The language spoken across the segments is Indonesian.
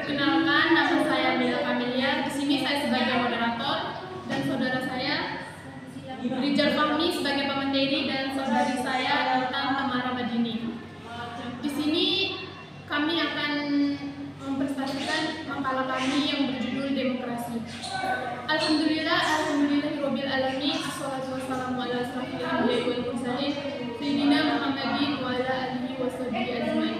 Perkenalkan, nama saya Mila Kamelia. Di sini saya sebagai moderator dan saudara saya Rijal Fahmi sebagai pemateri dan saudari saya Intan Tamara Madini. Di sini kami akan mempresentasikan makalah kami yang berjudul Demokrasi. Alhamdulillahirabbil alamin, assalatu wassalamu ala asyrofil anbiya'i wal mursalin sayyidina Muhammadin wa ala alihi washabihi ajmain.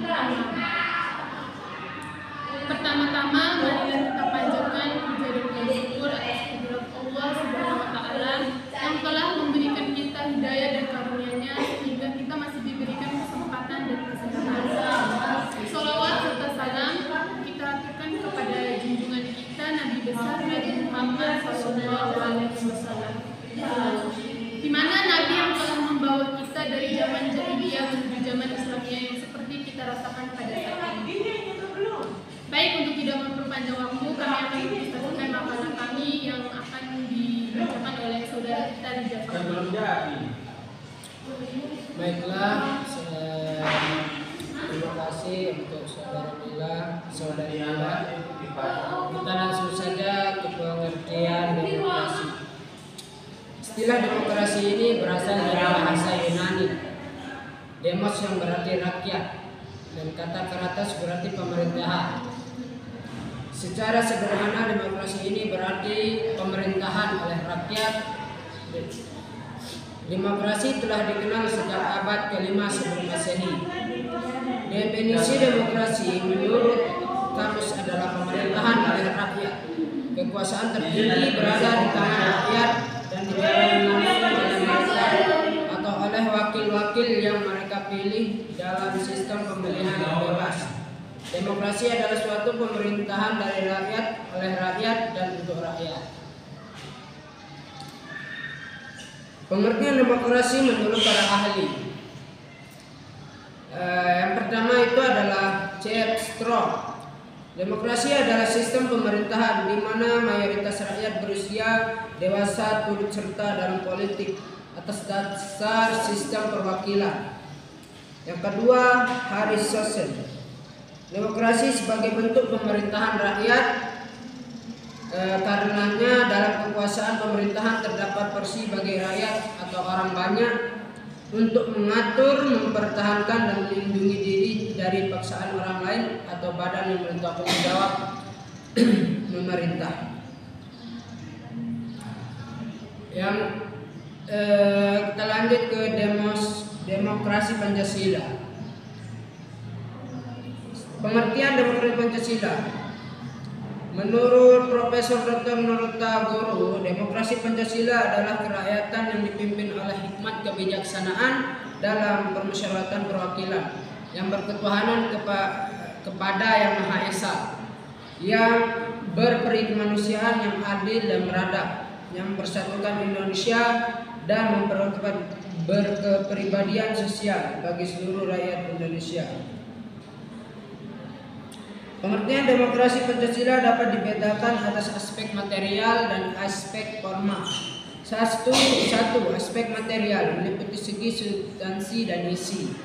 Pertama-tama, marilah kita panjatkan puja dan syukur atas kehadirat Allah Subhanahu wa Ta'ala yang telah memberikan kita hidayah dan karunia-Nya sehingga kita masih diberikan kesempatan dan kesehatan. Sholawat serta salam kita aturkan kepada junjungan kita Nabi besar Nabi Muhammad SAW, di mana Nabi yang telah membawa kita dari zaman jahiliyah menuju zaman Islamiyah yang seperti kita rasakan pada saat ini. Baik, untuk tidak memperpanjang waktu, kami akan mempresentasikan makalah kami yang akan dibacakan oleh saudara kita Rijal Fahmi. Baiklah, terima kasih untuk saudari Mila. Kita langsung saja ke pengertian demokrasi. Istilah demokrasi ini berasal dari bahasa Yunani, demos yang berarti rakyat, dan kata kratos berarti pemerintahan. Secara sederhana, demokrasi ini berarti pemerintahan oleh rakyat. Demokrasi telah dikenal sejak abad ke-5 sebelum Masehi. Definisi demokrasi menurut kamus adalah pemerintahan oleh rakyat. Kekuasaan tertinggi berada di tangan rakyat dan dijalani langsung oleh mereka atau oleh wakil-wakil yang mereka pilih dalam sistem pemilihan yang bebas. Demokrasi adalah suatu pemerintahan dari rakyat, oleh rakyat, dan untuk rakyat. Pengertian demokrasi menurut para ahli. Yang pertama itu adalah C.F. Strong. Demokrasi adalah sistem pemerintahan di mana mayoritas rakyat berusia dewasa turut serta dalam politik atas dasar sistem perwakilan. Yang kedua, Harris Social. Demokrasi sebagai bentuk pemerintahan rakyat, karenanya dalam kekuasaan pemerintahan terdapat porsi bagi rakyat atau orang banyak untuk mengatur, mempertahankan dan melindungi diri dari paksaan orang lain atau badan yang bertanggung jawab memerintah. Yang kita lanjut ke demokrasi Pancasila. Pengertian demokrasi Pancasila. Menurut Profesor Dr. Nur Tagoro, demokrasi Pancasila adalah kerakyatan yang dipimpin oleh hikmat kebijaksanaan dalam permusyawaratan perwakilan yang berketuhanan kepada Yang Maha Esa, yang berperi kemanusiaan yang adil dan beradab, yang mempersatukan Indonesia dan memperkuat berkepribadian sosial bagi seluruh rakyat Indonesia. Pengertian demokrasi Pancasila dapat dibedakan atas aspek material dan aspek formal. Satu, aspek material meliputi segi substansi dan isi.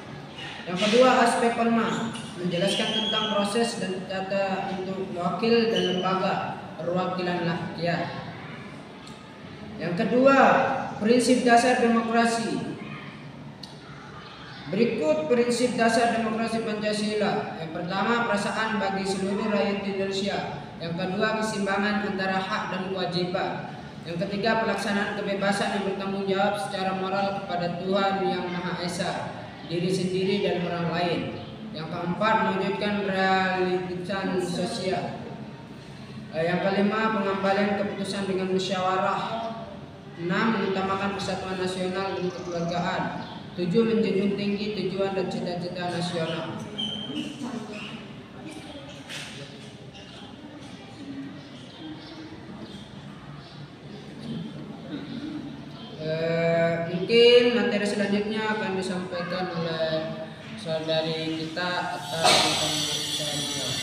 Yang kedua, aspek formal menjelaskan tentang proses dan tata untuk wakil dan lembaga perwakilan rakyat. Yang kedua, prinsip dasar demokrasi. Berikut prinsip dasar demokrasi Pancasila. Yang pertama, perasaan bagi seluruh rakyat Indonesia. Yang kedua, keseimbangan antara hak dan kewajiban. Yang ketiga, pelaksanaan kebebasan yang bertanggung jawab secara moral kepada Tuhan Yang Maha Esa, diri sendiri dan orang lain. Yang keempat, mewujudkan realitas sosial. Yang kelima, pengembalian keputusan dengan musyawarah. 6, mengutamakan persatuan nasional dan kekeluargaan. 7, menjunjung tinggi tujuan dan cita-cita nasional. Mungkin materi selanjutnya akan disampaikan oleh saudari kita atas pembicaraan.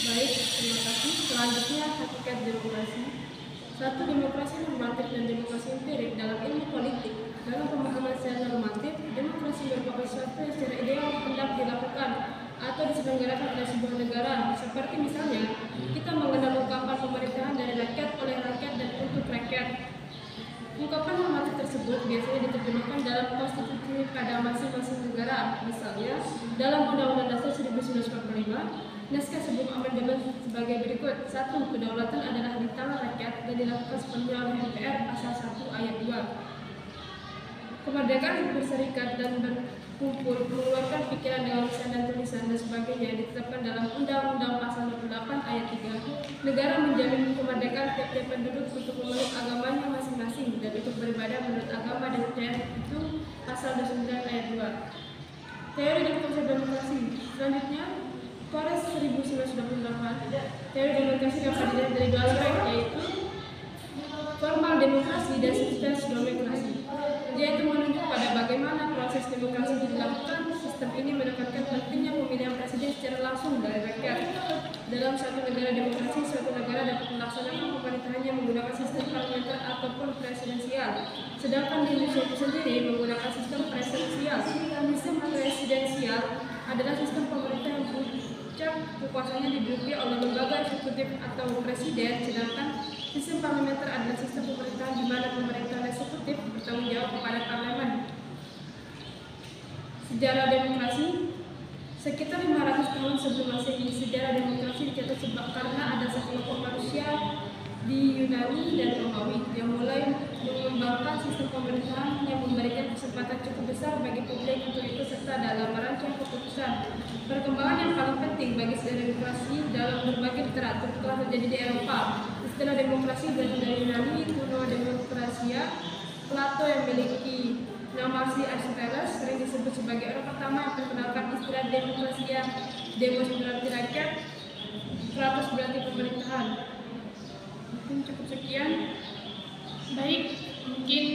Baik, terima kasih. Selanjutnya, hakikat demokrasi. Satu, demokrasi normatif dan demokrasi empirik dalam ilmu politik. Dalam pemahaman secara normatif, demokrasi merupakan suatu yang secara ideal hendak dilakukan atau diselenggarakan oleh sebuah negara. Seperti misalnya, kita mengenal ungkapan pemerintahan dari rakyat, oleh rakyat, dan untuk rakyat. Ungkapan normatif tersebut biasanya diterjemahkan dalam konstitusi pada masing-masing negara. Misalnya, dalam Undang-Undang Dasar 1945, naskah sebelum amandemen sebagai berikut. 1. Kedaulatan adalah di tangan rakyat dan dilakukan sepenuhnya oleh MPR, pasal 1 ayat 2. Kemerdekaan berserikat dan berkumpul, mengeluarkan pikiran dengan lisan dan tulisan dan sebagainya ditetapkan dalam Undang-Undang pasal 28 ayat 3. Negara menjamin kemerdekaan tiap-tiap penduduk untuk memeluk agamanya masing-masing dan untuk beribadah menurut agama dan kepercayaan itu, pasal 29 ayat 2. Teori dan konsep demokrasi. Selanjutnya, Kores 1928. Teori demokrasi dapat dilihat dari dua aspek, yaitu formal demokrasi dan substans demokrasi, yaitu menunjuk pada bagaimana proses demokrasi dilakukan. Sistem ini menekankan pentingnya pemilihan presiden secara langsung dari rakyat. Dalam suatu negara demokrasi, suatu negara dapat melaksanakan pemerintahannya menggunakan sistem parlementer ataupun presidensial. Sedangkan di Indonesia itu sendiri menggunakan sistem presidensial. Sistem presidensial adalah sistem pemerintah yang puncak kekuasaannya diduduki oleh lembaga eksekutif atau presiden, sedangkan sistem parlementer adalah sistem pemerintahan di mana pemerintahan eksekutif bertanggung jawab kepada parlemen. Sejarah demokrasi. Sekitar 500 tahun sebelum Masehi, sejarah demokrasi dicatat sebab karena ada sekelompok manusia di Yunani dan Romawi yang mulai mengembangkan sistem pemerintahan yang memberikan kesempatan cukup besar bagi publik untuk ikut serta dalam merancang keputusan. Perkembangan yang paling penting bagi sejarah demokrasi dalam berbagai literatur telah terjadi di Eropa. Istilah demokrasi berasal dari Yunani kuno demokrasia. Plato yang memiliki nama asli Aristoteles sering disebut sebagai orang pertama yang memperkenalkan istilah demokrasia. Demos berarti rakyat, kratos berarti pemerintahan. Mungkin cukup sekian. Baik, mungkin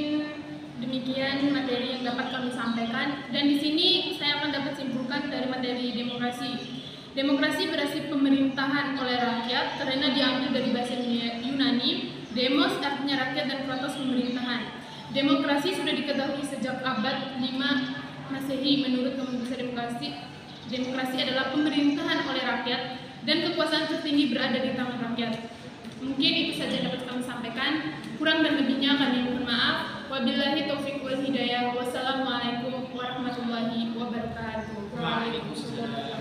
demikian materi yang dapat kami sampaikan. Dan di sini saya akan dapat simpulkan dari materi demokrasi. Demokrasi berarti pemerintahan oleh rakyat karena diambil dari bahasa Yunani. Demos artinya rakyat dan kratos pemerintahan. Demokrasi sudah diketahui sejak abad 5 Masehi. Menurut Kamus Besar Demokrasi adalah pemerintahan oleh rakyat dan kekuasaan tertinggi berada di tangan rakyat. Mungkin itu saja dapat kami sampaikan. Kurang dan lebihnya kami mohon maaf. Wabillahi taufiq wal hidayah. Wassalamualaikum warahmatullahi wabarakatuh. Waalaikumsalam.